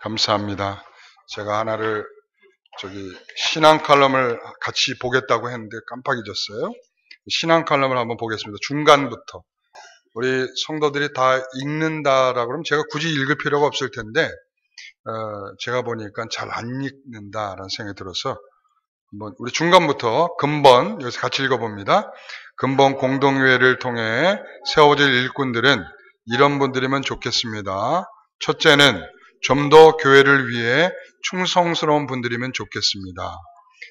감사합니다. 제가 하나를 신앙 칼럼을 같이 보겠다고 했는데 깜빡 잊었어요. 신앙 칼럼을 한번 보겠습니다. 중간부터. 우리 성도들이 다 읽는다라고 그러면 제가 굳이 읽을 필요가 없을 텐데, 제가 보니까 잘 안 읽는다라는 생각이 들어서 한번 우리 중간부터 근본, 여기서 같이 읽어봅니다. 근본 공동회를 통해 세워질 일꾼들은 이런 분들이면 좋겠습니다. 첫째는 좀 더 교회를 위해 충성스러운 분들이면 좋겠습니다.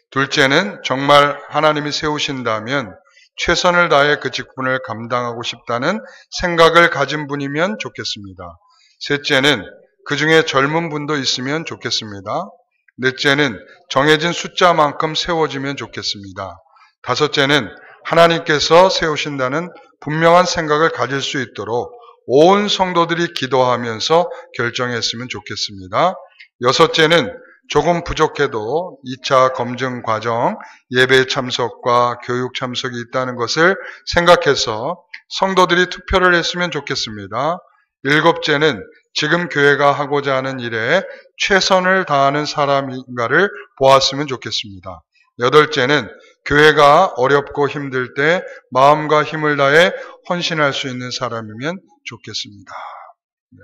둘째는 정말 하나님이 세우신다면 최선을 다해 그 직분을 감당하고 싶다는 생각을 가진 분이면 좋겠습니다. 셋째는 그 중에 젊은 분도 있으면 좋겠습니다. 넷째는 정해진 숫자만큼 세워지면 좋겠습니다. 다섯째는 하나님께서 세우신다는 분명한 생각을 가질 수 있도록 온 성도들이 기도하면서 결정했으면 좋겠습니다. 여섯째는 조금 부족해도 2차 검증 과정, 예배 참석과 교육 참석이 있다는 것을 생각해서 성도들이 투표를 했으면 좋겠습니다. 일곱째는 지금 교회가 하고자 하는 일에 최선을 다하는 사람인가를 보았으면 좋겠습니다. 여덟째는 교회가 어렵고 힘들 때 마음과 힘을 다해 헌신할 수 있는 사람이면 좋겠습니다. 네.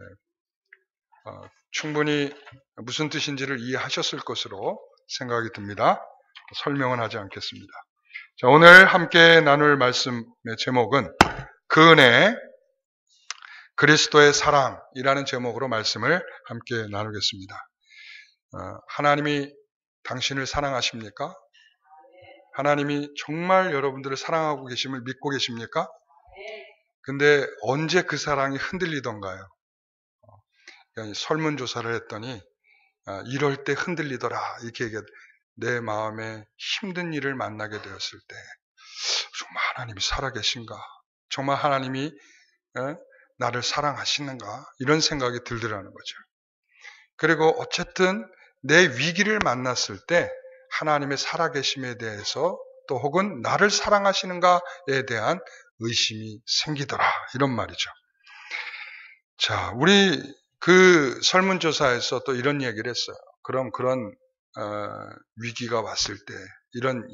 충분히 무슨 뜻인지를 이해하셨을 것으로 생각이 듭니다. 설명은 하지 않겠습니다. 자, 오늘 함께 나눌 말씀의 제목은 그 은혜, 그리스도의 사랑이라는 제목으로 말씀을 함께 나누겠습니다. 하나님이 당신을 사랑하십니까? 하나님이 정말 여러분들을 사랑하고 계심을 믿고 계십니까? 근데 언제 그 사랑이 흔들리던가요? 설문조사를 했더니 이럴 때 흔들리더라 이렇게 얘기해. 내 마음에 힘든 일을 만나게 되었을 때 정말 하나님이 살아계신가? 정말 하나님이 나를 사랑하시는가? 이런 생각이 들더라는 거죠. 그리고 어쨌든 내 위기를 만났을 때 하나님의 살아계심에 대해서 또 혹은 나를 사랑하시는가에 대한 의심이 생기더라 이런 말이죠. 자, 우리 그 설문조사에서 또 이런 얘기를 했어요. 그런 위기가 왔을 때, 이런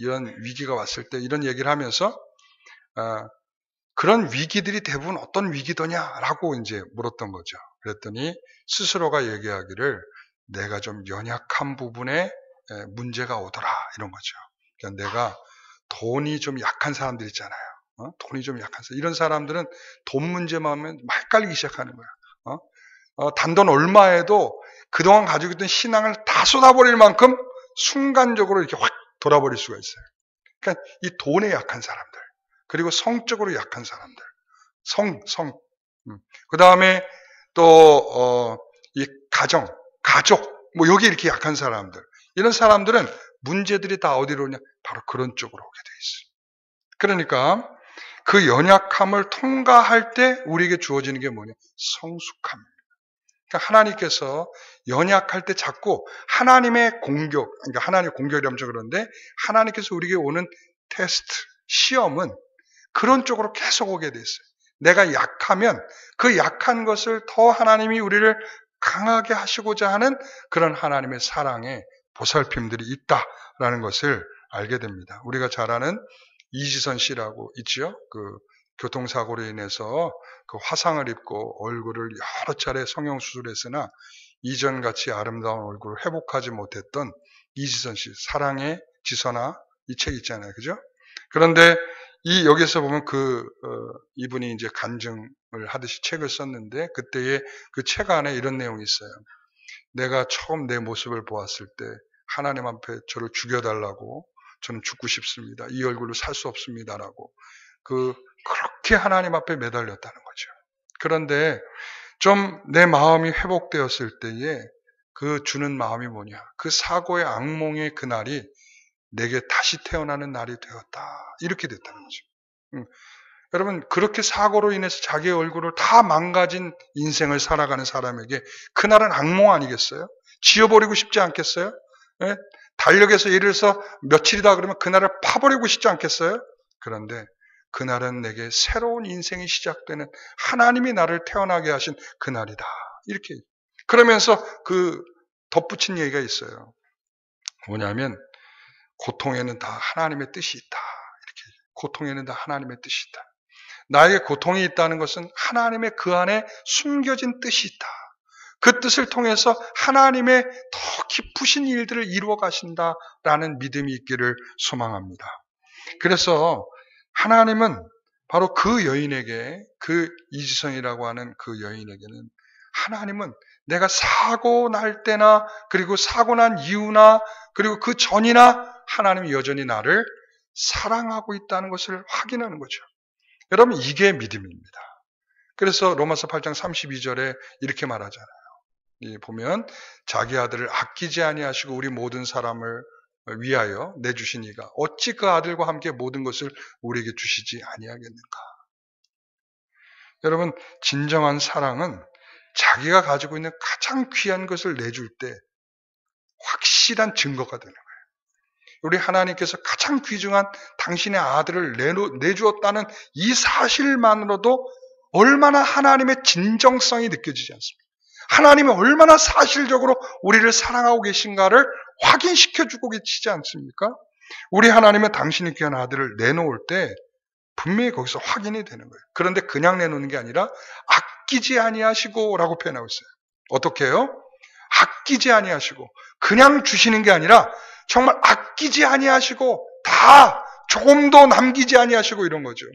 위기가 왔을 때 이런 얘기를 하면서 그런 위기들이 대부분 어떤 위기더냐라고 이제 물었던 거죠. 그랬더니 스스로가 얘기하기를 내가 좀 연약한 부분에 문제가 오더라 이런 거죠. 그러니까 내가 돈이 좀 약한 사람들 있잖아요. 돈이 좀 약한 사람. 이런 사람들은 돈 문제만 하면 막 헷갈리기 시작하는 거야. 단돈 얼마에도 그동안 가지고 있던 신앙을 다 쏟아버릴 만큼 순간적으로 이렇게 확 돌아버릴 수가 있어요. 그러니까 이 돈에 약한 사람들, 그리고 성적으로 약한 사람들, 그 다음에 또, 이 가족, 뭐 여기 이렇게 약한 사람들, 이런 사람들은 문제들이 다 어디로 오냐? 바로 그런 쪽으로 오게 돼 있어요. 그러니까 그 연약함을 통과할 때 우리에게 주어지는 게 뭐냐? 성숙함입니다. 그러니까 하나님께서 연약할 때 자꾸 하나님의 공격, 그러니까 하나님의 공격이라면 좀 그런데 하나님께서 우리에게 오는 테스트, 시험은 그런 쪽으로 계속 오게 돼 있어요. 내가 약하면 그 약한 것을 더 하나님이 우리를 강하게 하시고자 하는 그런 하나님의 사랑의 보살핌들이 있다라는 것을 알게 됩니다. 우리가 잘 아는 이지선 씨라고 있죠. 그 교통사고로 인해서 그 화상을 입고 얼굴을 여러 차례 성형수술했으나 이전같이 아름다운 얼굴을 회복하지 못했던 이지선 씨, 사랑의 지선아, 이 책 있잖아요. 그죠? 그런데 여기서 보면 이분이 이제 간증을 하듯이 책을 썼는데 그때의 그 책 안에 이런 내용이 있어요. 내가 처음 내 모습을 보았을 때 하나님 앞에 저를 죽여달라고 저는 죽고 싶습니다. 이 얼굴로 살 수 없습니다라고 그렇게 하나님 앞에 매달렸다는 거죠. 그런데 좀 내 마음이 회복되었을 때에 그 주는 마음이 뭐냐? 그 사고의 악몽의 그날이 내게 다시 태어나는 날이 되었다. 이렇게 됐다는 거죠. 여러분, 그렇게 사고로 인해서 자기의 얼굴을 다 망가진 인생을 살아가는 사람에게 그날은 악몽 아니겠어요? 지워버리고 싶지 않겠어요? 예? 달력에서 예를 들어서 며칠이다 그러면 그날을 파버리고 싶지 않겠어요? 그런데 그날은 내게 새로운 인생이 시작되는 하나님이 나를 태어나게 하신 그날이다. 이렇게. 그러면서 그 덧붙인 얘기가 있어요. 뭐냐면 고통에는 다 하나님의 뜻이 있다. 이렇게 고통에는 다 하나님의 뜻이 있다. 나에게 고통이 있다는 것은 하나님의 그 안에 숨겨진 뜻이 있다. 그 뜻을 통해서 하나님의 더 깊으신 일들을 이루어 가신다라는 믿음이 있기를 소망합니다. 그래서 하나님은 바로 그 여인에게, 그 이지성이라고 하는 그 여인에게는 하나님은 내가 사고 날 때나 그리고 사고 난 이후나 그리고 그 전이나 하나님이 여전히 나를 사랑하고 있다는 것을 확인하는 거죠. 여러분, 이게 믿음입니다. 그래서 로마서 8장 32절에 이렇게 말하잖아요. 보면 자기 아들을 아끼지 아니하시고 우리 모든 사람을 위하여 내주신 이가 어찌 그 아들과 함께 모든 것을 우리에게 주시지 아니하겠는가. 여러분, 진정한 사랑은 자기가 가지고 있는 가장 귀한 것을 내줄 때 확실한 증거가 되는 거예요. 우리 하나님께서 가장 귀중한 당신의 아들을 내주었다는 이 사실만으로도 얼마나 하나님의 진정성이 느껴지지 않습니까? 하나님이 얼마나 사실적으로 우리를 사랑하고 계신가를 확인시켜주고 계시지 않습니까? 우리 하나님은 당신의 귀한 아들을 내놓을 때 분명히 거기서 확인이 되는 거예요. 그런데 그냥 내놓는 게 아니라 아끼지 아니하시고 라고 표현하고 있어요. 어떻게 해요? 아끼지 아니하시고 그냥 주시는 게 아니라 정말 아끼지 아니하시고 다 조금도 남기지 아니하시고 이런 거죠.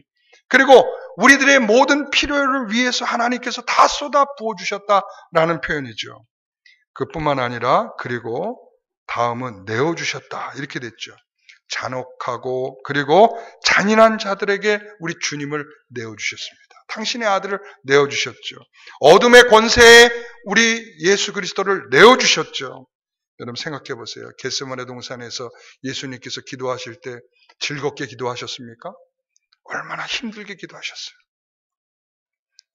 그리고 우리들의 모든 필요를 위해서 하나님께서 다 쏟아 부어주셨다라는 표현이죠. 그뿐만 아니라 그리고 다음은 내어주셨다 이렇게 됐죠. 잔혹하고 그리고 잔인한 자들에게 우리 주님을 내어주셨습니다. 당신의 아들을 내어주셨죠. 어둠의 권세에 우리 예수 그리스도를 내어주셨죠. 여러분 생각해 보세요. 겟세마네 동산에서 예수님께서 기도하실 때 즐겁게 기도하셨습니까? 얼마나 힘들게 기도하셨어요.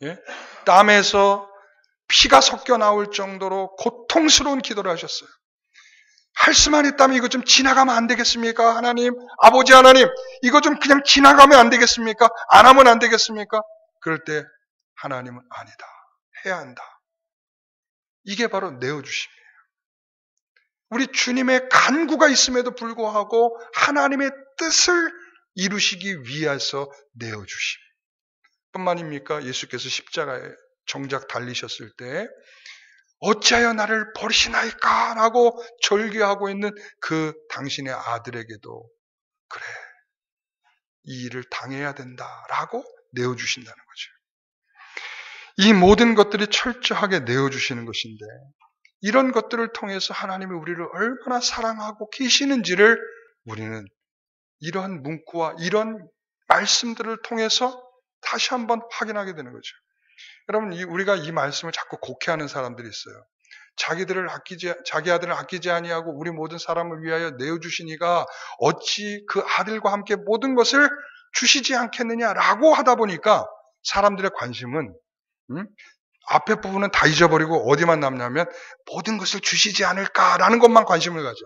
예? 땀에서 피가 섞여 나올 정도로 고통스러운 기도를 하셨어요. 할 수만 있다면 이거 좀 지나가면 안 되겠습니까? 하나님, 아버지 하나님, 이거 좀 그냥 지나가면 안 되겠습니까? 안 하면 안 되겠습니까? 그럴 때 하나님은 아니다. 해야 한다. 이게 바로 내어주심이에요. 우리 주님의 간구가 있음에도 불구하고 하나님의 뜻을 이루시기 위해서 내어주심. 뿐만입니까? 예수께서 십자가에 정작 달리셨을 때 어찌하여 나를 버리시나이까? 라고 절규하고 있는 그 당신의 아들에게도 그래, 이 일을 당해야 된다라고 내어주신다는 거죠. 이 모든 것들이 철저하게 내어주시는 것인데 이런 것들을 통해서 하나님이 우리를 얼마나 사랑하고 계시는지를 우리는 이러한 문구와 이런 말씀들을 통해서 다시 한번 확인하게 되는 거죠. 여러분, 우리가 이 말씀을 자꾸 곡해하는 사람들이 있어요. 자기 아들을 아끼지 아니하고 우리 모든 사람을 위하여 내어주신 이가 어찌 그 아들과 함께 모든 것을 주시지 않겠느냐라고 하다 보니까 사람들의 관심은 앞에 부분은 다 잊어버리고 어디만 남냐면 모든 것을 주시지 않을까라는 것만 관심을 가져.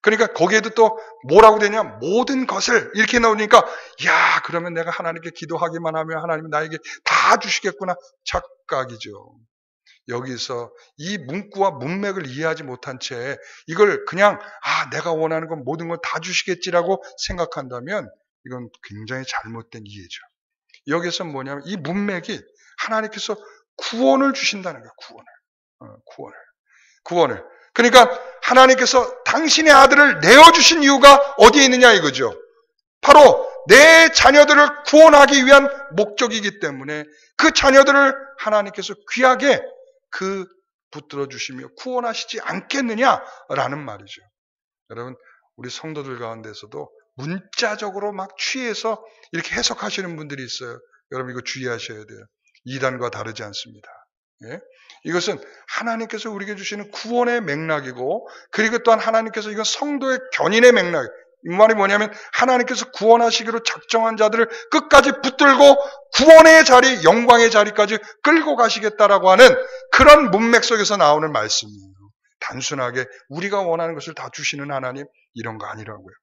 그러니까 거기에도 또 뭐라고 되냐? 모든 것을 이렇게 나오니까 야, 그러면 내가 하나님께 기도하기만 하면 하나님이 나에게 다 주시겠구나. 착각이죠. 여기서 이 문구와 문맥을 이해하지 못한 채 이걸 그냥 내가 원하는 건 모든 걸 다 주시겠지라고 생각한다면 이건 굉장히 잘못된 이해죠. 여기서 뭐냐면 이 문맥이 하나님께서 구원을 주신다는 거예요. 구원을. 그러니까 하나님께서 당신의 아들을 내어주신 이유가 어디에 있느냐 이거죠. 바로 내 자녀들을 구원하기 위한 목적이기 때문에 그 자녀들을 하나님께서 귀하게 붙들어 주시며 구원하시지 않겠느냐라는 말이죠. 여러분, 우리 성도들 가운데서도 문자적으로 막 취해서 이렇게 해석하시는 분들이 있어요. 여러분 이거 주의하셔야 돼요. 이단과 다르지 않습니다. 예? 이것은 하나님께서 우리에게 주시는 구원의 맥락이고 그리고 또한 하나님께서 이건 성도의 견인의 맥락. 이 말이 뭐냐면 하나님께서 구원하시기로 작정한 자들을 끝까지 붙들고 구원의 자리, 영광의 자리까지 끌고 가시겠다라고 하는 그런 문맥 속에서 나오는 말씀이에요. 단순하게 우리가 원하는 것을 다 주시는 하나님 이런 거 아니라고요.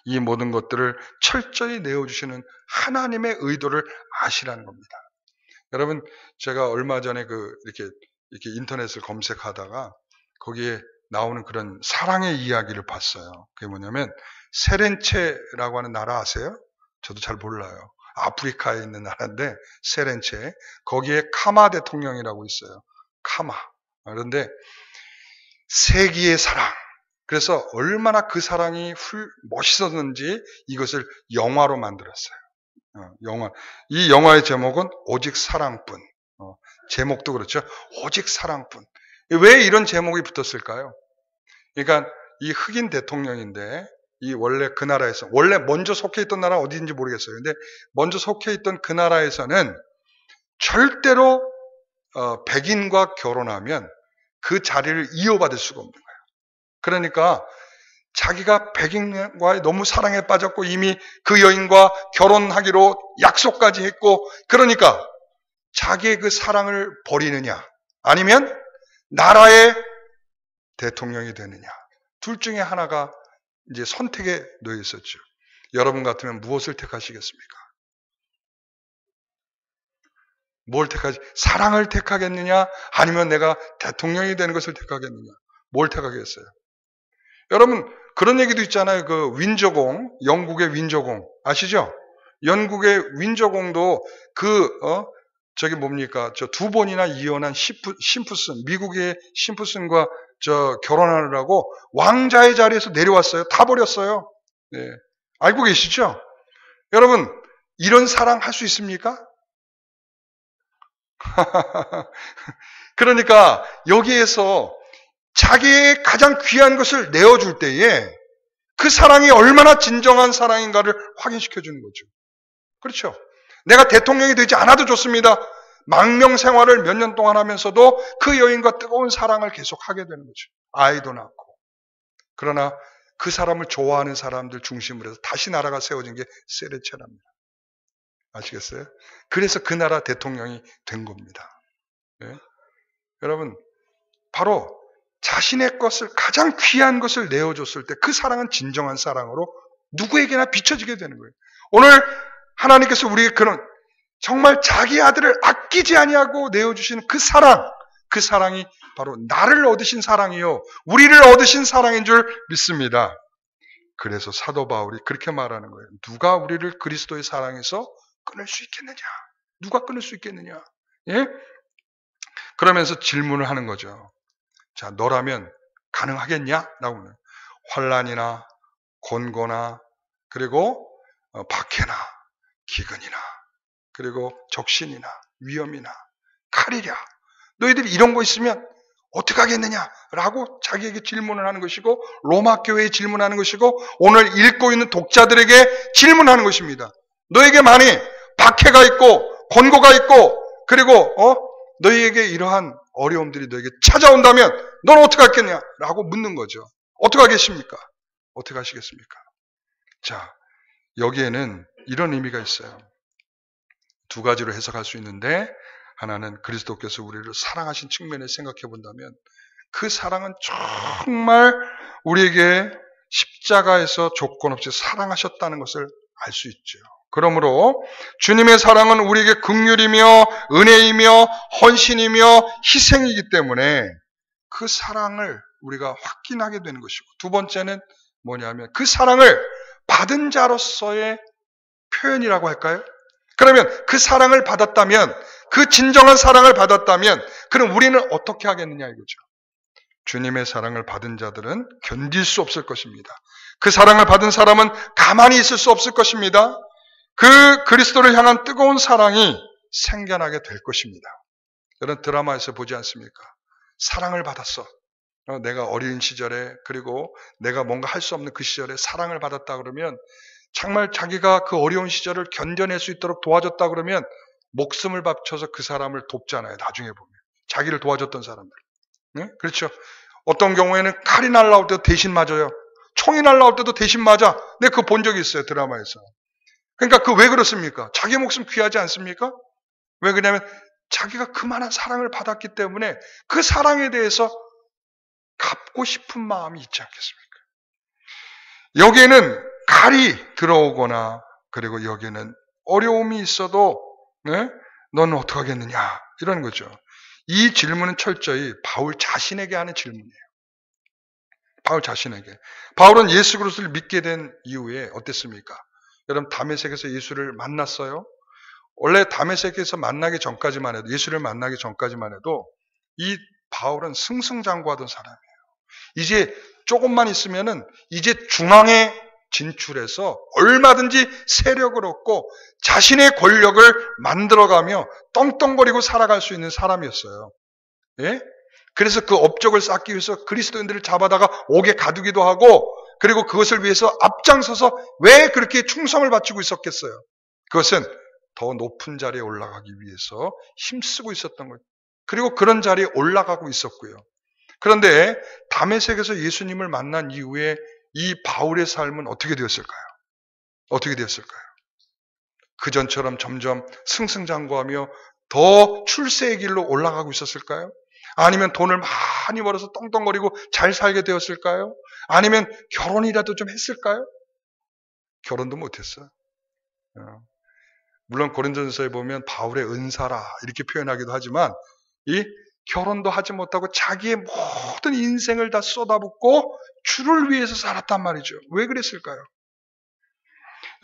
이 모든 것들을 철저히 내어주시는 하나님의 의도를 아시라는 겁니다. 여러분, 제가 얼마 전에 이렇게 이렇게 인터넷을 검색하다가 거기에 나오는 그런 사랑의 이야기를 봤어요. 그게 뭐냐면 세렌체라고 하는 나라 아세요? 저도 잘 몰라요. 아프리카에 있는 나라인데 세렌체. 거기에 카마 대통령이라고 있어요. 카마. 그런데 세기의 사랑. 그래서 얼마나 그 사랑이 멋있었는지 이것을 영화로 만들었어요. 영화. 이 영화의 제목은 오직 사랑뿐. 제목도 그렇죠. 오직 사랑뿐. 왜 이런 제목이 붙었을까요? 그러니까 이 흑인 대통령인데 이 원래 그 나라에서 원래 먼저 속해 있던 나라 어디인지 모르겠어요. 근데 먼저 속해 있던 그 나라에서는 절대로 백인과 결혼하면 그 자리를 이어받을 수가 없는 거예요. 그러니까 자기가 백인과의 너무 사랑에 빠졌고 이미 그 여인과 결혼하기로 약속까지 했고 그러니까 자기의 그 사랑을 버리느냐 아니면 나라의 대통령이 되느냐 둘 중에 하나가 이제 선택에 놓여 있었죠. 여러분 같으면 무엇을 택하시겠습니까? 뭘 택하지? 사랑을 택하겠느냐 아니면 내가 대통령이 되는 것을 택하겠느냐 뭘 택하겠어요? 여러분 그런 얘기도 있잖아요. 그 윈저공, 영국의 윈저공 아시죠? 영국의 윈저공도 저기 뭡니까? 저 두 번이나 이혼한 심프슨, 미국의 심프슨과 결혼하느라고 왕자의 자리에서 내려왔어요. 다 버렸어요. 네. 알고 계시죠? 여러분, 이런 사랑 할 수 있습니까? 그러니까 여기에서 자기의 가장 귀한 것을 내어줄 때에 그 사랑이 얼마나 진정한 사랑인가를 확인시켜 주는 거죠. 그렇죠? 내가 대통령이 되지 않아도 좋습니다. 망명 생활을 몇 년 동안 하면서도 그 여인과 뜨거운 사랑을 계속하게 되는 거죠. 아이도 낳고. 그러나 그 사람을 좋아하는 사람들 중심으로 해서 다시 나라가 세워진 게 세레체랍니다. 아시겠어요? 그래서 그 나라 대통령이 된 겁니다. 네? 여러분, 바로 자신의 것을 가장 귀한 것을 내어줬을 때 그 사랑은 진정한 사랑으로 누구에게나 비춰지게 되는 거예요. 오늘 하나님께서 우리에게 그런 정말 자기 아들을 아끼지 아니하고 내어주시는 그 사랑이 바로 나를 얻으신 사랑이요 우리를 얻으신 사랑인 줄 믿습니다. 그래서 사도 바울이 그렇게 말하는 거예요. 누가 우리를 그리스도의 사랑에서 끊을 수 있겠느냐? 누가 끊을 수 있겠느냐? 예? 그러면서 질문을 하는 거죠. 자, 너라면 가능하겠냐? 라고. 환난이나 곤고나 그리고 박해나 기근이나 그리고 적신이나 위험이나 칼이랴. 너희들이 이런 거 있으면 어떻게 하겠느냐? 라고 자기에게 질문을 하는 것이고 로마 교회에 질문하는 것이고 오늘 읽고 있는 독자들에게 질문하는 것입니다. 너에게 만약 박해가 있고 곤고가 있고 그리고 너희에게 이러한 어려움들이 너에게 찾아온다면 넌 어떻게 하겠냐? 라고 묻는 거죠. 어떻게 하겠습니까? 어떻게 하시겠습니까? 자, 여기에는 이런 의미가 있어요. 두 가지로 해석할 수 있는데 하나는 그리스도께서 우리를 사랑하신 측면에 생각해 본다면 그 사랑은 정말 우리에게 십자가에서 조건 없이 사랑하셨다는 것을 알 수 있죠. 그러므로 주님의 사랑은 우리에게 긍휼이며 은혜이며 헌신이며 희생이기 때문에 그 사랑을 우리가 확인하게 되는 것이고 두 번째는 뭐냐면 그 사랑을 받은 자로서의 표현이라고 할까요? 그러면 그 사랑을 받았다면 그 진정한 사랑을 받았다면 그럼 우리는 어떻게 하겠느냐 이거죠. 주님의 사랑을 받은 자들은 견딜 수 없을 것입니다. 그 사랑을 받은 사람은 가만히 있을 수 없을 것입니다. 그 그리스도를 향한 뜨거운 사랑이 생겨나게 될 것입니다. 여러분 드라마에서 보지 않습니까? 사랑을 받았어. 내가 어린 시절에 그리고 내가 뭔가 할 수 없는 그 시절에 사랑을 받았다 그러면 정말 자기가 그 어려운 시절을 견뎌낼 수 있도록 도와줬다 그러면 목숨을 바쳐서 그 사람을 돕잖아요. 나중에 보면. 자기를 도와줬던 사람들. 네? 그렇죠. 어떤 경우에는 칼이 날라올 때도 대신 맞아요. 총이 날라올 때도 대신 맞아. 내가 그거 본 적이 있어요. 드라마에서. 그러니까 그 왜 그렇습니까? 자기 목숨 귀하지 않습니까? 왜 그러냐면 자기가 그만한 사랑을 받았기 때문에 그 사랑에 대해서 갚고 싶은 마음이 있지 않겠습니까? 여기에는 칼이 들어오거나 그리고 여기에는 어려움이 있어도 네? 너는 어떻게 하겠느냐 이런 거죠. 이 질문은 철저히 바울 자신에게 하는 질문이에요. 바울 자신에게. 바울은 예수 그리스도를 믿게 된 이후에 어땠습니까? 여러분 다메섹에서 예수를 만났어요? 원래 다메섹에서 만나기 전까지만 해도, 예수를 만나기 전까지만 해도 이 바울은 승승장구하던 사람이에요. 이제 조금만 있으면은 이제 중앙에 진출해서 얼마든지 세력을 얻고 자신의 권력을 만들어가며 떵떵거리고 살아갈 수 있는 사람이었어요. 예? 그래서 그 업적을 쌓기 위해서 그리스도인들을 잡아다가 옥에 가두기도 하고, 그리고 그것을 위해서 앞장서서 왜 그렇게 충성을 바치고 있었겠어요? 그것은 더 높은 자리에 올라가기 위해서 힘쓰고 있었던 거예요. 그리고 그런 자리에 올라가고 있었고요. 그런데 다메섹에서 예수님을 만난 이후에 이 바울의 삶은 어떻게 되었을까요? 어떻게 되었을까요? 그전처럼 점점 승승장구하며 더 출세의 길로 올라가고 있었을까요? 아니면 돈을 많이 벌어서 떵떵거리고 잘 살게 되었을까요? 아니면 결혼이라도 좀 했을까요? 결혼도 못했어요. 물론 고린도전서에 보면 바울의 은사라 이렇게 표현하기도 하지만 이 결혼도 하지 못하고 자기의 모든 인생을 다 쏟아붓고 주를 위해서 살았단 말이죠. 왜 그랬을까요?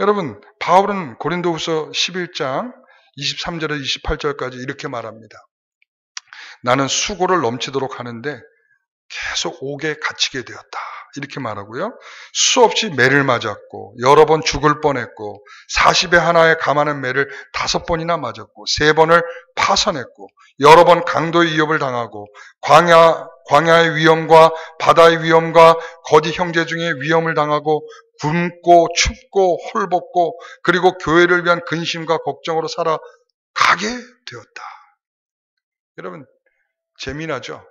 여러분, 바울은 고린도후서 11장 23절에서 28절까지 이렇게 말합니다. 나는 수고를 넘치도록 하는데 계속 옥에 갇히게 되었다. 이렇게 말하고요. 수없이 매를 맞았고 여러 번 죽을 뻔했고 40에 하나에 감하는 매를 5번이나 맞았고 3번을 파선했고 여러 번 강도의 위협을 당하고 광야의 위험과 바다의 위험과 거짓 형제 중에 위험을 당하고 굶고 춥고 헐벗고 그리고 교회를 위한 근심과 걱정으로 살아가게 되었다. 여러분 재미나죠?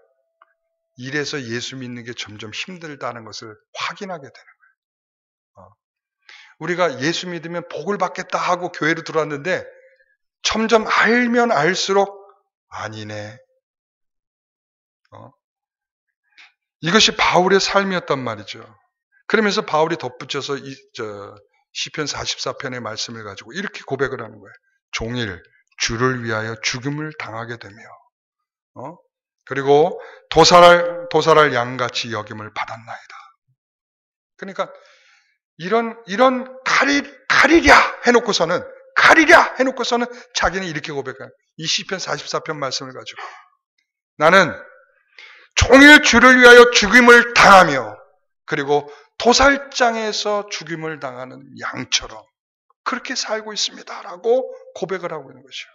이래서 예수 믿는 게 점점 힘들다는 것을 확인하게 되는 거예요. 우리가 예수 믿으면 복을 받겠다 하고 교회로 들어왔는데 점점 알면 알수록 아니네. 이것이 바울의 삶이었단 말이죠. 그러면서 바울이 덧붙여서 시편 44편의 말씀을 가지고 이렇게 고백을 하는 거예요. 종일 주를 위하여 죽음을 당하게 되며 그리고 도살할 양같이 여김을 받았나이다. 그러니까 이런 가리랴 해놓고서는 자기는 이렇게 고백해요. 이 시편 44편 말씀을 가지고 나는 종일 주를 위하여 죽임을 당하며 그리고 도살장에서 죽임을 당하는 양처럼 그렇게 살고 있습니다라고 고백을 하고 있는 것이죠.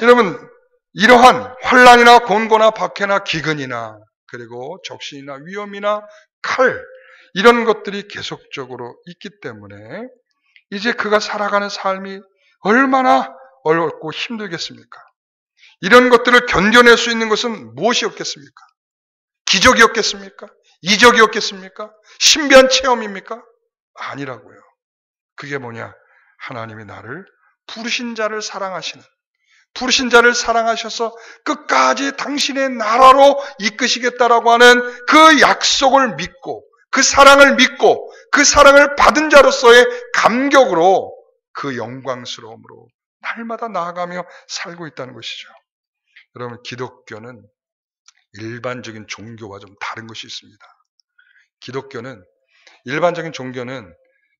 여러분 이러한 환난이나 곤고나 박해나 기근이나 그리고 적신이나 위험이나 칼 이런 것들이 계속적으로 있기 때문에 이제 그가 살아가는 삶이 얼마나 어렵고 힘들겠습니까? 이런 것들을 견뎌낼 수 있는 것은 무엇이었겠습니까? 기적이었겠습니까? 이적이었겠습니까? 신비한 체험입니까? 아니라고요. 그게 뭐냐? 하나님이 나를 부르신 자를 사랑하셔서 끝까지 당신의 나라로 이끄시겠다라고 하는 그 약속을 믿고 그 사랑을 믿고 그 사랑을 받은 자로서의 감격으로 그 영광스러움으로 날마다 나아가며 살고 있다는 것이죠. 여러분 기독교는 일반적인 종교와 좀 다른 것이 있습니다. 일반적인 종교는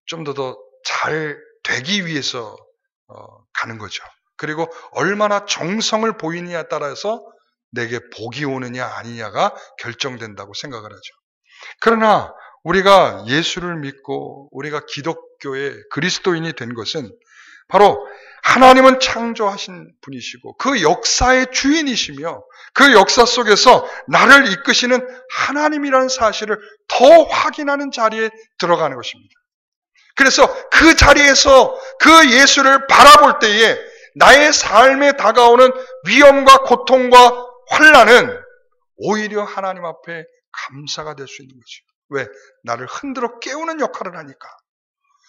좀 더 잘 되기 위해서 가는 거죠. 그리고 얼마나 정성을 보이느냐에 따라서 내게 복이 오느냐 아니냐가 결정된다고 생각을 하죠. 그러나 우리가 예수를 믿고 우리가 기독교의 그리스도인이 된 것은 바로 하나님은 창조하신 분이시고 그 역사의 주인이시며 그 역사 속에서 나를 이끄시는 하나님이라는 사실을 더 확인하는 자리에 들어가는 것입니다. 그래서 그 자리에서 그 예수를 바라볼 때에 나의 삶에 다가오는 위험과 고통과 환난은 오히려 하나님 앞에 감사가 될 수 있는 거죠. 왜? 나를 흔들어 깨우는 역할을 하니까.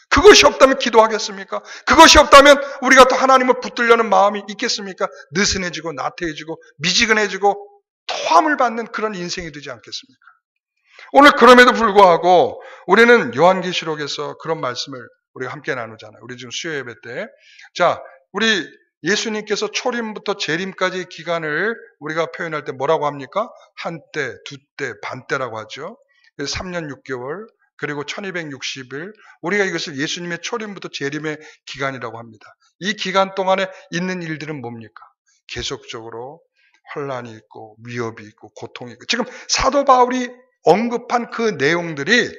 그것이 없다면 기도하겠습니까? 그것이 없다면 우리가 또 하나님을 붙들려는 마음이 있겠습니까? 느슨해지고 나태해지고 미지근해지고 토함을 받는 그런 인생이 되지 않겠습니까? 오늘 그럼에도 불구하고 우리는 요한계시록에서 그런 말씀을 우리가 함께 나누잖아요. 우리 지금 수요 예배 때. 자, 우리 예수님께서 초림부터 재림까지의 기간을 우리가 표현할 때 뭐라고 합니까? 한때, 두때, 반때라고 하죠. 3년 6개월, 그리고 1260일. 우리가 이것을 예수님의 초림부터 재림의 기간이라고 합니다. 이 기간 동안에 있는 일들은 뭡니까? 계속적으로 혼란이 있고 위협이 있고 고통이 있고, 지금 사도 바울이 언급한 그 내용들이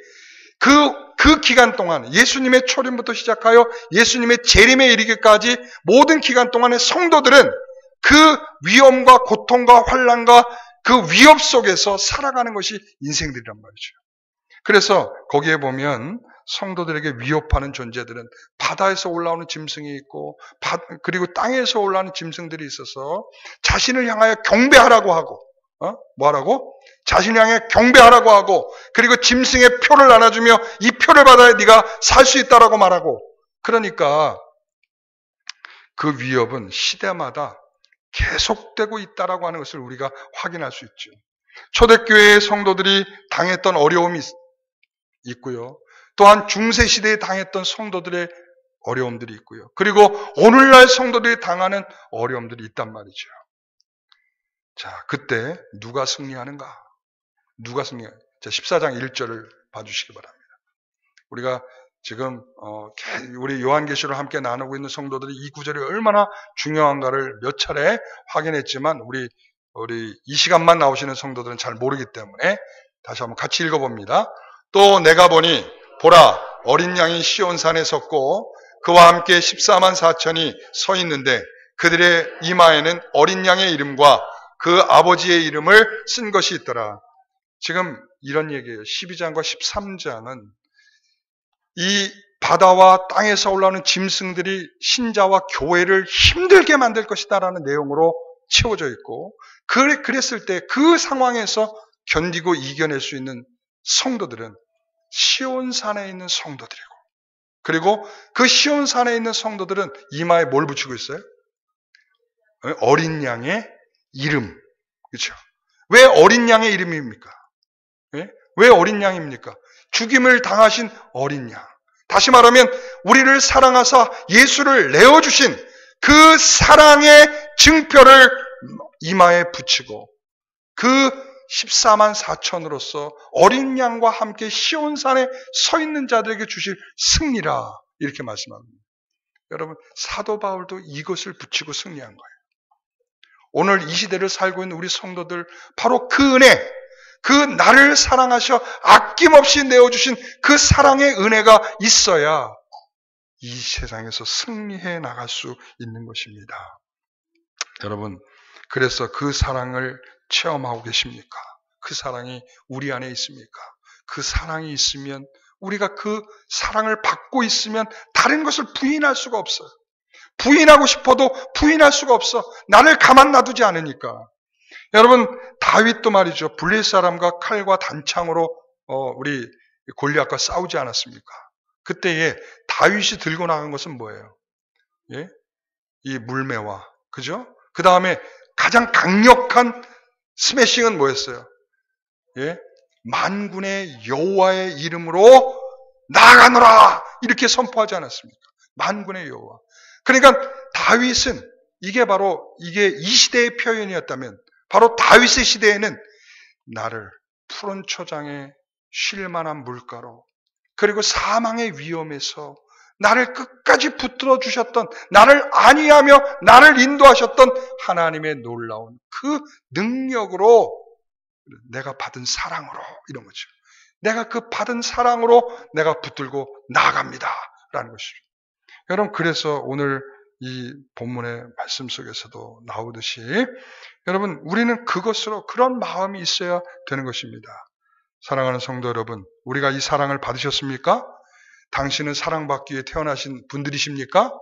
그 기간 동안, 예수님의 초림부터 시작하여 예수님의 재림에 이르기까지 모든 기간 동안의 성도들은 그 위험과 고통과 환난과 그 위협 속에서 살아가는 것이 인생들이란 말이죠. 그래서 거기에 보면 성도들에게 위협하는 존재들은 바다에서 올라오는 짐승이 있고, 그리고 땅에서 올라오는 짐승들이 있어서 자신을 향하여 경배하라고 하고, 뭐하라고? 자신을 향해 경배하라고 하고, 그리고 짐승의 표를 나눠주며 이 표를 받아야 네가 살 수 있다라고 말하고. 그러니까 그 위협은 시대마다 계속되고 있다라고 하는 것을 우리가 확인할 수 있죠. 초대교회의 성도들이 당했던 어려움이 있고요. 또한 중세시대에 당했던 성도들의 어려움들이 있고요. 그리고 오늘날 성도들이 당하는 어려움들이 있단 말이죠. 자, 그때 누가 승리하는가? 누가 승리하는가? 자, 14장 1절을 봐주시기 바랍니다. 우리가 지금 우리 요한계시를 함께 나누고 있는 성도들이 이 구절이 얼마나 중요한가를 몇 차례 확인했지만 우리 이 시간만 나오시는 성도들은 잘 모르기 때문에 다시 한번 같이 읽어봅니다. 또 내가 보니 보라, 어린 양이 시온산에 섰고 그와 함께 14만 4천이 서 있는데 그들의 이마에는 어린 양의 이름과 그 아버지의 이름을 쓴 것이 있더라. 지금 이런 얘기예요. 12장과 13장은 이 바다와 땅에서 올라오는 짐승들이 신자와 교회를 힘들게 만들 것이다라는 내용으로 채워져 있고, 그랬을 때 그 상황에서 견디고 이겨낼 수 있는 성도들은 시온산에 있는 성도들이고, 그리고 그 시온산에 있는 성도들은 이마에 뭘 붙이고 있어요? 어린 양의 이름. 그렇죠? 왜 어린 양의 이름입니까? 왜 어린 양입니까? 죽임을 당하신 어린 양. 다시 말하면 우리를 사랑하사 예수를 내어주신 그 사랑의 증표를 이마에 붙이고 그 14만 4천으로서 어린 양과 함께 시온산에 서 있는 자들에게 주실 승리라, 이렇게 말씀합니다. 여러분, 사도 바울도 이것을 붙이고 승리한 거예요. 오늘 이 시대를 살고 있는 우리 성도들, 바로 그 은혜, 그 나를 사랑하셔 아낌없이 내어주신 그 사랑의 은혜가 있어야 이 세상에서 승리해 나갈 수 있는 것입니다. 여러분, 그래서 그 사랑을 체험하고 계십니까? 그 사랑이 우리 안에 있습니까? 그 사랑이 있으면, 우리가 그 사랑을 받고 있으면 다른 것을 부인할 수가 없어요. 부인하고 싶어도 부인할 수가 없어. 나를 가만 놔두지 않으니까. 여러분, 다윗도 말이죠. 블레셋 사람과 칼과 단창으로 우리 골리앗과 싸우지 않았습니까? 그때에 다윗이 들고 나간 것은 뭐예요? 예? 이 물매와, 그죠? 그 다음에 가장 강력한 스매싱은 뭐였어요? 예? 만군의 여호와의 이름으로 나아가노라! 이렇게 선포하지 않았습니까? 만군의 여호와. 그러니까 다윗은 이게 이 시대의 표현이었다면, 바로 다윗의 시대에는 나를 푸른 초장에 쉴 만한 물가로, 그리고 사망의 위험에서 나를 끝까지 붙들어 주셨던, 나를 안위하며 나를 인도하셨던 하나님의 놀라운 그 능력으로, 내가 받은 사랑으로, 이런 거죠. 내가 그 받은 사랑으로 내가 붙들고 나아갑니다 라는 것이죠. 여러분, 그래서 오늘 이 본문의 말씀 속에서도 나오듯이 여러분, 우리는 그것으로, 그런 마음이 있어야 되는 것입니다. 사랑하는 성도 여러분, 우리가 이 사랑을 받으셨습니까? 당신은 사랑받기 위해 태어나신 분들이십니까?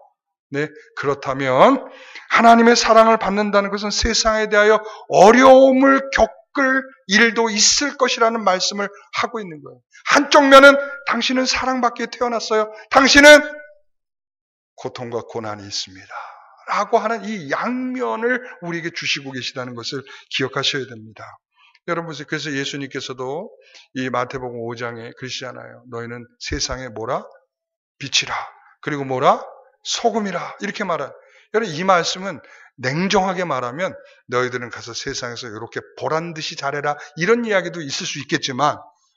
네, 그렇다면 하나님의 사랑을 받는다는 것은 세상에 대하여 어려움을 겪을 일도 있을 것이라는 말씀을 하고 있는 거예요. 한쪽 면은 당신은 사랑받기 위해 태어났어요. 당신은 고통과 고난이 있습니다 라고 하는 이 양면을 우리에게 주시고 계시다는 것을 기억하셔야 됩니다. 여러분, 그래서 예수님께서도 이 마태복음 5장에 그러시잖아요. 너희는 세상에 뭐라? 빛이라. 그리고 뭐라? 소금이라. 이렇게 말해요. 여러분, 이 말씀은 냉정하게 말하면 너희들은 가서 세상에서 이렇게 보란 듯이 잘해라, 이런 이야기도 있을 수 있겠지만,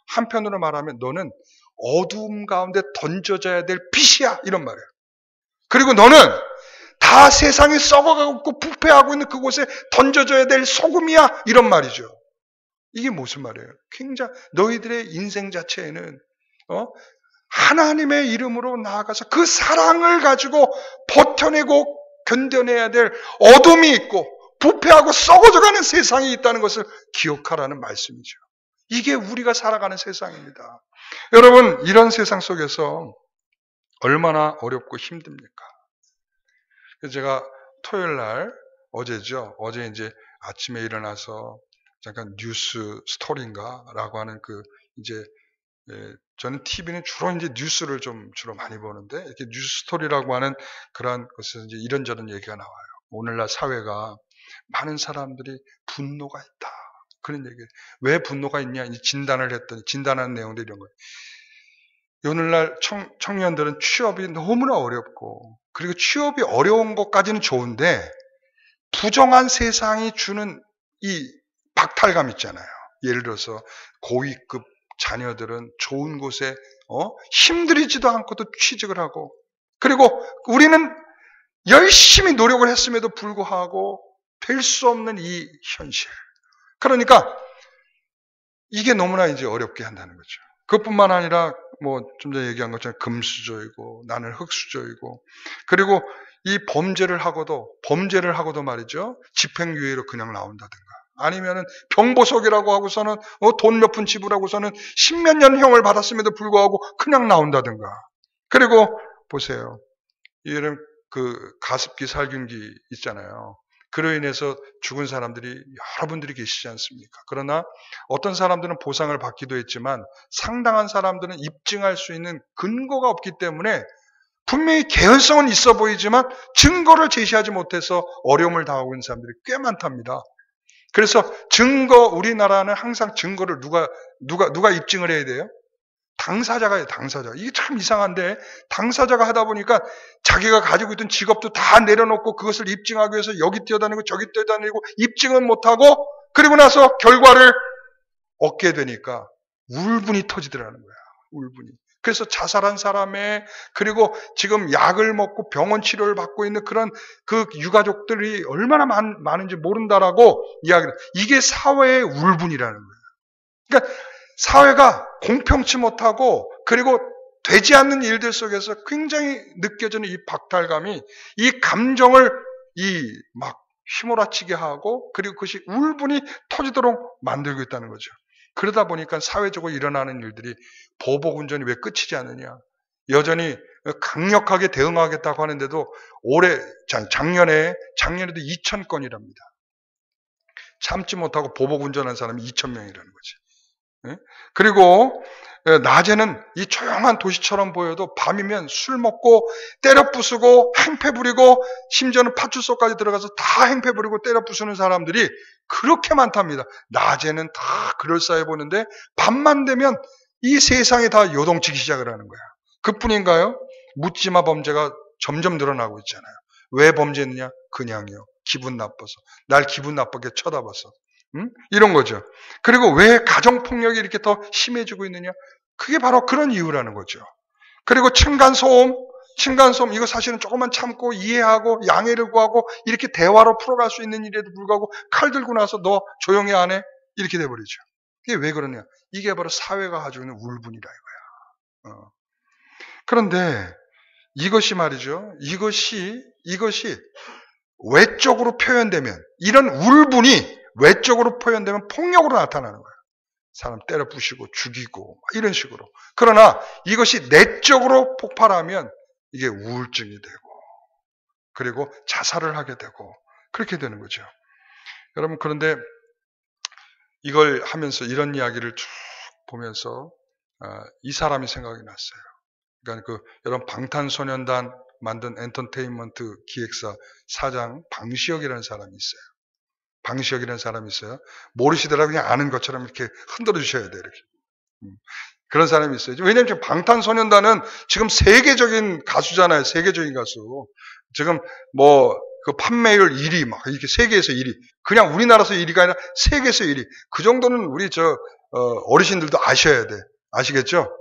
한편으로 말하면 너는 어두움 가운데 던져져야 될 빛이야, 이런 말이에요. 그리고 너는 다 세상이 썩어가고 부패하고 있는 그곳에 던져져야 될 소금이야, 이런 말이죠. 이게 무슨 말이에요? 굉장히 너희들의 인생 자체에는 하나님의 이름으로 나아가서 그 사랑을 가지고 버텨내고 견뎌내야 될 어둠이 있고 부패하고 썩어져가는 세상이 있다는 것을 기억하라는 말씀이죠. 이게 우리가 살아가는 세상입니다. 여러분, 이런 세상 속에서 얼마나 어렵고 힘듭니까? 그래서 제가 토요일 날, 어제죠. 어제 이제 아침에 일어나서 잠깐 뉴스 스토리인가라고 하는 저는 TV는 주로 이제 뉴스를 좀 주로 많이 보는데, 이렇게 뉴스 스토리라고 하는 그러한 것에서 이제 이런저런 얘기가 나와요. 오늘날 사회가 많은 사람들이 분노가 있다, 그런 얘기예요. 왜 분노가 있냐? 진단을 했더니, 진단하는 내용들 이런 거예요. 오늘날 청년들은 취업이 너무나 어렵고, 그리고 취업이 어려운 것까지는 좋은데, 부정한 세상이 주는 이 박탈감 있잖아요. 예를 들어서 고위급 자녀들은 좋은 곳에 힘들이지도 않고도 취직을 하고, 그리고 우리는 열심히 노력을 했음에도 불구하고 될 수 없는 이 현실. 그러니까 이게 너무나 이제 어렵게 한다는 거죠. 그것뿐만 아니라 좀 전에 얘기한 것처럼 금수저이고 나는 흙수저이고, 그리고 이 범죄를 하고도 말이죠, 집행유예로 그냥 나온다든가, 아니면은 병보석이라고 하고서는 돈 몇 푼 지불하고서는 십몇 년 형을 받았음에도 불구하고 그냥 나온다든가. 그리고 보세요, 이런 가습기 살균기 있잖아요. 그로 인해서 죽은 사람들이 여러분들이 계시지 않습니까? 그러나 어떤 사람들은 보상을 받기도 했지만 상당한 사람들은 입증할 수 있는 근거가 없기 때문에 분명히 개연성은 있어 보이지만 증거를 제시하지 못해서 어려움을 당하고 있는 사람들이 꽤 많답니다. 그래서 우리나라는 항상 증거를 누가 입증을 해야 돼요? 당사자가 해요, 당사자. 이게 참 이상한데, 당사자가 하다 보니까 자기가 가지고 있던 직업도 다 내려놓고 그것을 입증하기 위해서 여기 뛰어다니고 저기 뛰어다니고 입증은 못하고, 그리고 나서 결과를 얻게 되니까 울분이 터지더라는 거야, 울분이. 그래서 자살한 사람의, 그리고 지금 약을 먹고 병원 치료를 받고 있는 그런 그 유가족들이 얼마나 많은지 모른다라고 이야기를. 이게 사회의 울분이라는 거예요. 그러니까 사회가 공평치 못하고, 그리고 되지 않는 일들 속에서 굉장히 느껴지는 이 박탈감이 이 감정을 막 휘몰아치게 하고, 그리고 그것이 울분이 터지도록 만들고 있다는 거죠. 그러다 보니까 사회적으로 일어나는 일들이, 보복운전이 왜 끝이지 않느냐, 여전히 강력하게 대응하겠다고 하는데도 작년에도 2,000건이랍니다. 참지 못하고 보복운전한 사람이 2,000명이라는 거지. 그리고 낮에는 이 조용한 도시처럼 보여도 밤이면 술 먹고 때려 부수고 행패 부리고, 심지어는 파출소까지 들어가서 다 행패 부리고 때려 부수는 사람들이 그렇게 많답니다. 낮에는 다 그럴싸해 보는데 밤만 되면 이 세상이 다 요동치기 시작을 하는 거야. 그뿐인가요? 묻지마 범죄가 점점 늘어나고 있잖아요. 왜 범죄했느냐? 그냥요. 기분 나빠서. 날 기분 나쁘게 쳐다봐서. 이런 거죠. 그리고 왜 가정폭력이 이렇게 더 심해지고 있느냐? 그게 바로 그런 이유라는 거죠. 그리고 층간소음, 이거 사실은 조금만 참고 이해하고 양해를 구하고 이렇게 대화로 풀어갈 수 있는 일에도 불구하고 칼 들고 나서 너 조용히 안 해? 이렇게 돼버리죠. 이게 왜 그러냐? 이게 바로 사회가 가지고 있는 울분이라 이거야. 그런데 이것이 말이죠. 이것이 외적으로 표현되면, 이런 울분이 외적으로 표현되면 폭력으로 나타나는 거예요. 사람 때려 부시고 죽이고 이런 식으로. 그러나 이것이 내적으로 폭발하면 이게 우울증이 되고, 그리고 자살을 하게 되고 그렇게 되는 거죠. 여러분, 그런데 이걸 하면서 이런 이야기를 쭉 보면서 이 사람이 생각이 났어요. 그러니까 여러분, 방탄소년단 만든 엔터테인먼트 기획사 사장 방시혁이라는 사람이 있어요. 모르시더라도 그냥 아는 것처럼 이렇게 흔들어 주셔야 돼요. 이렇게. 그런 사람이 있어요. 왜냐면 지금 방탄소년단은 지금 세계적인 가수잖아요. 세계적인 가수. 지금 그 판매율 1위 막 이렇게 세계에서 1위. 그냥 우리나라에서 1위가 아니라 세계에서 1위. 그 정도는 우리 어르신들도 아셔야 돼. 아시겠죠?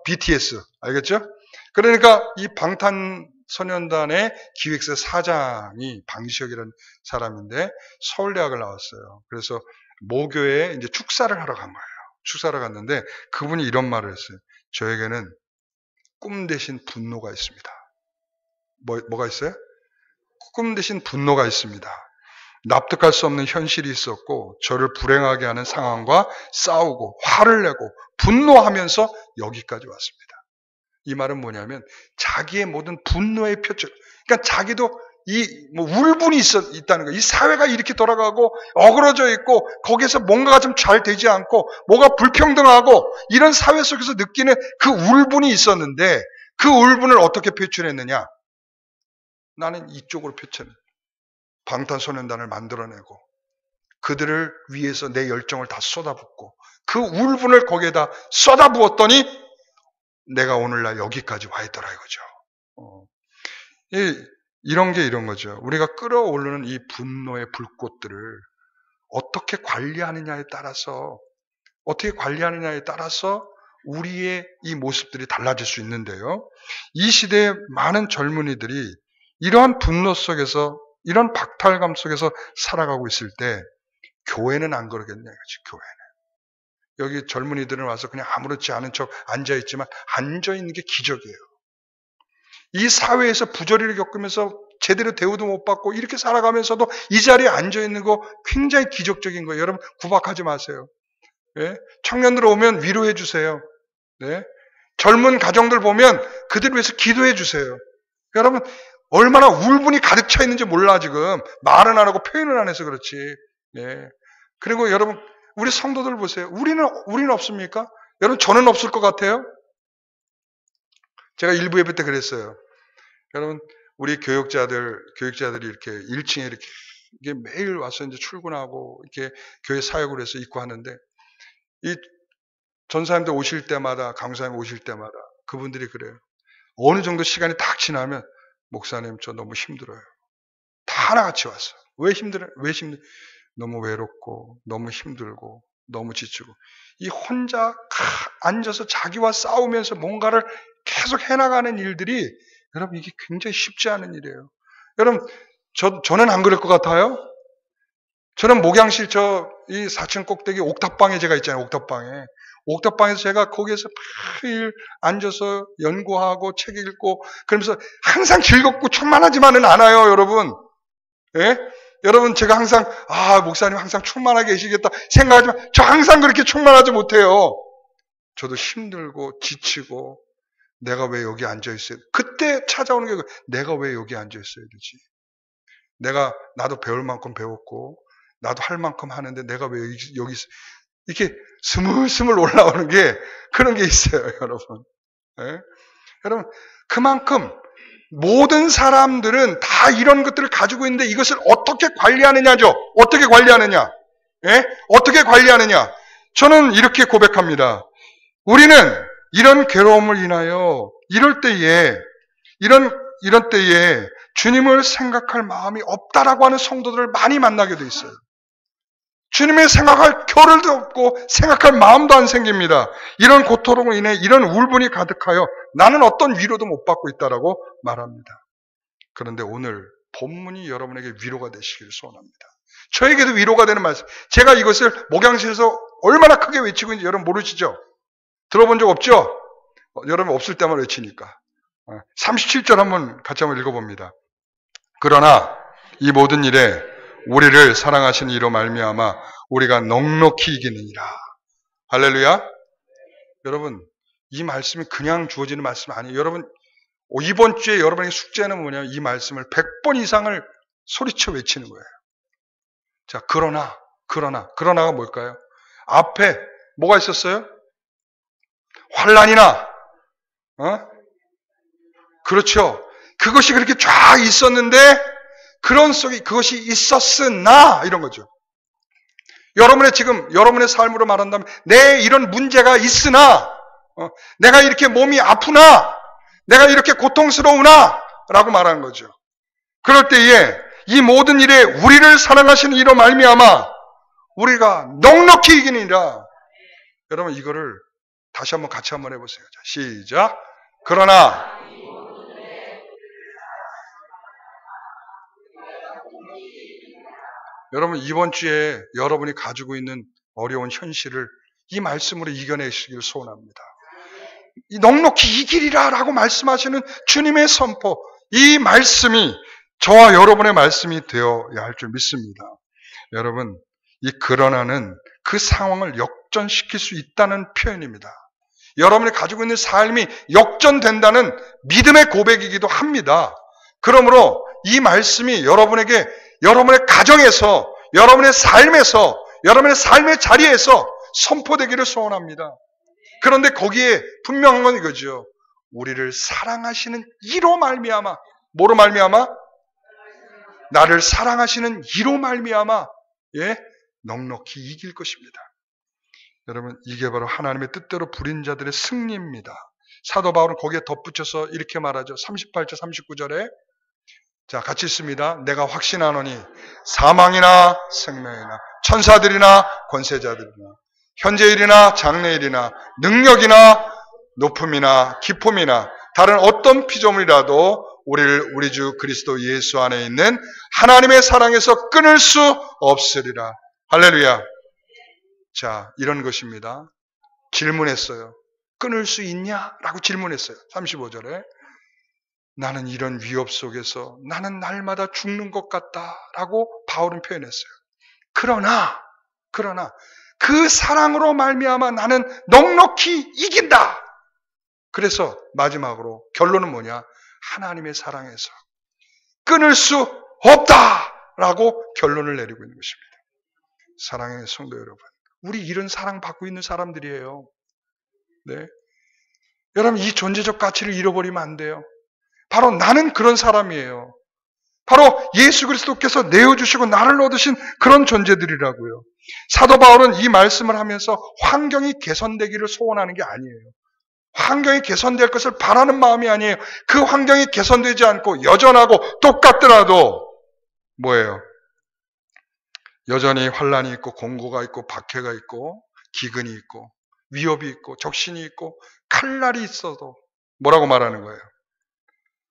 BTS. 알겠죠? 그러니까 이 방탄소년단의 기획사 사장이 방시혁이라는 사람인데 서울대학을 나왔어요. 그래서 모교에 이제 축사를 하러 간 거예요. 축사를 갔는데 그분이 이런 말을 했어요. 저에게는 꿈 대신 분노가 있습니다. 뭐가 있어요? 꿈 대신 분노가 있습니다. 납득할 수 없는 현실이 있었고 저를 불행하게 하는 상황과 싸우고 화를 내고 분노하면서 여기까지 왔습니다. 이 말은 뭐냐면 자기의 모든 분노의 표출. 그러니까 자기도 울분이 있다는 거예요. 이 사회가 이렇게 돌아가고 어그러져 있고 거기에서 뭔가가 좀 잘 되지 않고 뭐가 불평등하고 이런 사회 속에서 느끼는 그 울분이 있었는데 그 울분을 어떻게 표출했느냐? 나는 이쪽으로 표출해. 방탄소년단을 만들어내고 그들을 위해서 내 열정을 다 쏟아붓고 그 울분을 거기에다 쏟아부었더니 내가 오늘날 여기까지 와 있더라 이거죠. 이런 게 이런 거죠. 우리가 끌어오르는 이 분노의 불꽃들을 어떻게 관리하느냐에 따라서 우리의 이 모습들이 달라질 수 있는데요. 이 시대의 많은 젊은이들이 이러한 분노 속에서 이런 박탈감 속에서 살아가고 있을 때 교회는 안 그러겠냐 이거지. 교회는. 여기 젊은이들은 와서 그냥 아무렇지 않은 척 앉아있지만 앉아있는 게 기적이에요. 이 사회에서 부조리를 겪으면서 제대로 대우도 못 받고 이렇게 살아가면서도 이 자리에 앉아있는 거 굉장히 기적적인 거예요. 여러분 구박하지 마세요. 네? 청년들 오면 위로해 주세요. 네? 젊은 가정들 보면 그들 위해서 기도해 주세요. 여러분 얼마나 울분이 가득 차 있는지 몰라 지금. 말은 안 하고 표현을 안 해서 그렇지. 네. 그리고 여러분 우리 성도들 보세요. 우리는 없습니까? 여러분 저는 없을 것 같아요. 제가 일부 예배 때 그랬어요. 여러분 우리 교육자들이 이렇게 1층에 이렇게 매일 와서 이제 출근하고 이렇게 교회 사역을 해서 있고 하는데 이 전사님들 오실 때마다 강사님 오실 때마다 그분들이 그래요. 어느 정도 시간이 딱 지나면 목사님 저 너무 힘들어요. 다 하나같이 왔어. 왜 힘들어요? 너무 외롭고 너무 힘들고 너무 지치고 이 혼자 앉아서 자기와 싸우면서 뭔가를 계속 해나가는 일들이 여러분 이게 굉장히 쉽지 않은 일이에요. 여러분 저는 안 그럴 것 같아요. 저는 목양실 이 4층 꼭대기 옥탑방에 제가 있잖아요. 옥탑방에서 제가 거기에서 매일 앉아서 연구하고 책 읽고 그러면서 항상 즐겁고 충만하지만은 않아요, 여러분. 예? 여러분 제가 항상 목사님 항상 충만하게 계시겠다 생각하지만 저 항상 그렇게 충만하지 못해요. 저도 힘들고 지치고 내가 왜 여기 앉아 있어야 돼? 그때 찾아오는 게 내가 왜 여기 앉아 있어야 되지? 나도 배울 만큼 배웠고 나도 할 만큼 하는데 내가 왜 여기 이렇게 스물스물 올라오는 게 그런 게 있어요, 여러분. 예? 여러분 그만큼 모든 사람들은 다 이런 것들을 가지고 있는데 이것을 어떻게 관리하느냐죠. 어떻게 관리하느냐. 예? 어떻게 관리하느냐. 저는 이렇게 고백합니다. 우리는 이런 괴로움을 인하여 이런 때에 주님을 생각할 마음이 없다라고 하는 성도들을 많이 만나게 돼 있어요. 주님의 생각할 겨를도 없고 생각할 마음도 안 생깁니다. 이런 고통으로 인해 이런 울분이 가득하여 나는 어떤 위로도 못 받고 있다라고 말합니다. 그런데 오늘 본문이 여러분에게 위로가 되시기를 소원합니다. 저에게도 위로가 되는 말씀. 제가 이것을 목양실에서 얼마나 크게 외치고 있는지 여러분 모르시죠? 들어본 적 없죠? 여러분 없을 때만 외치니까. 37절 같이 한번 읽어봅니다. 그러나 이 모든 일에 우리를 사랑하신 이로 말미암아 우리가 넉넉히 이기느니라. 할렐루야. 여러분 이 말씀이 그냥 주어지는 말씀 아니에요. 여러분 이번 주에 여러분의 숙제는 뭐냐면 이 말씀을 100번 이상을 소리쳐 외치는 거예요. 자, 그러나가 뭘까요? 앞에 뭐가 있었어요? 환난이나 그렇죠. 그것이 그렇게 쫙 있었는데 그런 속에 그것이 있었으나 이런 거죠. 여러분의 삶으로 말한다면 내 이런 문제가 있으나 내가 이렇게 몸이 아프나? 내가 이렇게 고통스러우나? 라고 말하는 거죠. 그럴 때에 이 모든 일에 우리를 사랑하시는 이로 말미암아 우리가 넉넉히 이기니라. 여러분 이거를 다시 한번 같이 한번 해보세요. 자, 시작. 그러나 여러분 이번 주에 여러분이 가지고 있는 어려운 현실을 이 말씀으로 이겨내시길 소원합니다. 이 넉넉히 이기리라 라고 말씀하시는 주님의 선포, 이 말씀이 저와 여러분의 말씀이 되어야 할 줄 믿습니다. 여러분 이 그러나는 그 상황을 역전시킬 수 있다는 표현입니다. 여러분이 가지고 있는 삶이 역전된다는 믿음의 고백이기도 합니다. 그러므로 이 말씀이 여러분에게 여러분의 가정에서, 여러분의 삶에서, 여러분의 삶의 자리에서 선포되기를 소원합니다. 그런데 거기에 분명한 건 이거죠. 우리를 사랑하시는 이로 말미암아, 뭐로 말미암아? 나를 사랑하시는 이로 말미암아, 넉넉히 이길 것입니다. 여러분 이게 바로 하나님의 뜻대로 부린 자들의 승리입니다. 사도 바울은 거기에 덧붙여서 이렇게 말하죠. 38절 39절에 자 같이 있습니다. 내가 확신하노니 사망이나 생명이나 천사들이나 권세자들이나 현재일이나 장래일이나 능력이나 높음이나 기품이나 다른 어떤 피조물이라도 우리를 우리 주 그리스도 예수 안에 있는 하나님의 사랑에서 끊을 수 없으리라. 할렐루야. 자, 이런 것입니다. 질문했어요. 끊을 수 있냐? 라고 질문했어요. 35절에. 나는 이런 위협 속에서 나는 날마다 죽는 것 같다. 라고 바울은 표현했어요. 그러나 그 사랑으로 말미암아 나는 넉넉히 이긴다. 그래서 마지막으로 결론은 뭐냐? 하나님의 사랑에서 끊을 수 없다. 라고 결론을 내리고 있는 것입니다. 사랑하는 성도 여러분. 우리 이런 사랑 받고 있는 사람들이에요. 네. 여러분 이 존재적 가치를 잃어버리면 안 돼요. 바로 나는 그런 사람이에요. 바로 예수 그리스도께서 내어주시고 나를 얻으신 그런 존재들이라고요. 사도 바울은 이 말씀을 하면서 환경이 개선되기를 소원하는 게 아니에요. 환경이 개선될 것을 바라는 마음이 아니에요. 그 환경이 개선되지 않고 여전하고 똑같더라도 뭐예요? 여전히 환란이 있고 공고가 있고 박해가 있고 기근이 있고 위협이 있고 적신이 있고 칼날이 있어도 뭐라고 말하는 거예요?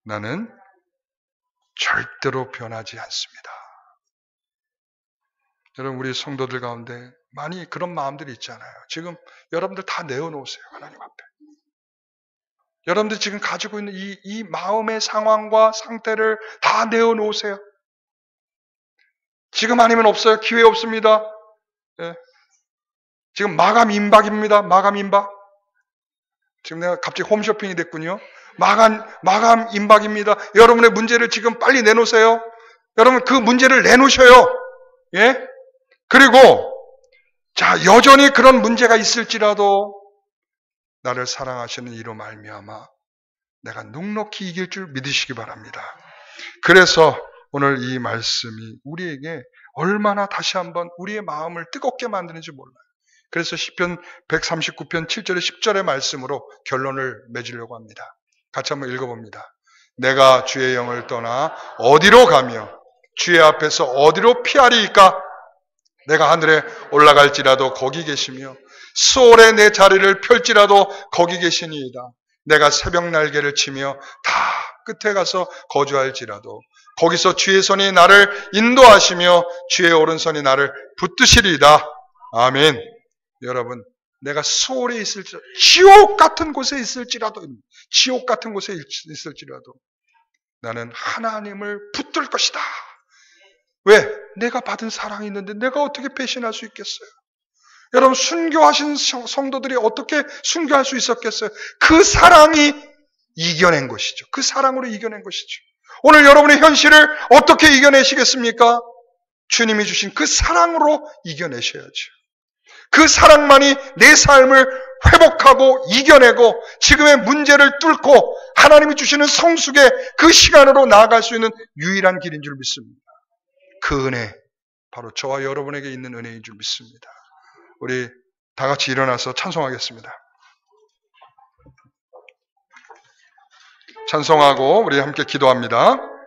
나는 절대로 변하지 않습니다. 여러분 우리 성도들 가운데 많이 그런 마음들이 있잖아요. 지금 여러분들 다 내어놓으세요. 하나님 앞에. 여러분들 지금 가지고 있는 이 마음의 상황과 상태를 다 내어놓으세요. 지금 아니면 없어요. 기회 없습니다. 예. 지금 마감 임박입니다. 마감 임박. 지금 내가 갑자기 홈쇼핑이 됐군요. 마감 임박입니다. 여러분의 문제를 지금 빨리 내놓으세요. 여러분 그 문제를 내놓으셔요. 예? 그리고 자 여전히 그런 문제가 있을지라도 나를 사랑하시는 이로 말미암아 내가 넉넉히 이길 줄 믿으시기 바랍니다. 그래서 오늘 이 말씀이 우리에게 얼마나 다시 한번 우리의 마음을 뜨겁게 만드는지 몰라요. 그래서 시편 139편 7절에 10절의 말씀으로 결론을 맺으려고 합니다. 같이 한번 읽어봅니다. 내가 주의 영을 떠나 어디로 가며 주의 앞에서 어디로 피하리이까? 내가 하늘에 올라갈지라도 거기 계시며 수월에 내 자리를 펼지라도 거기 계시니이다. 내가 새벽 날개를 치며 다 끝에 가서 거주할지라도 거기서 주의 손이 나를 인도하시며 주의 오른손이 나를 붙드시리이다. 아멘. 여러분 내가 수월에 있을지라도 지옥 같은 곳에 있을지라도 나는 하나님을 붙들 것이다. 왜? 내가 받은 사랑이 있는데 내가 어떻게 배신할 수 있겠어요? 여러분 순교하신 성도들이 어떻게 순교할 수 있었겠어요? 그 사랑이 이겨낸 것이죠. 그 사랑으로 이겨낸 것이죠. 오늘 여러분의 현실을 어떻게 이겨내시겠습니까? 주님이 주신 그 사랑으로 이겨내셔야죠. 그 사랑만이 내 삶을 회복하고 이겨내고 지금의 문제를 뚫고 하나님이 주시는 성숙의 그 시간으로 나아갈 수 있는 유일한 길인 줄 믿습니다. 그 은혜, 바로 저와 여러분에게 있는 은혜인 줄 믿습니다. 우리 다 같이 일어나서 찬송하겠습니다. 찬송하고 우리 함께 기도합니다.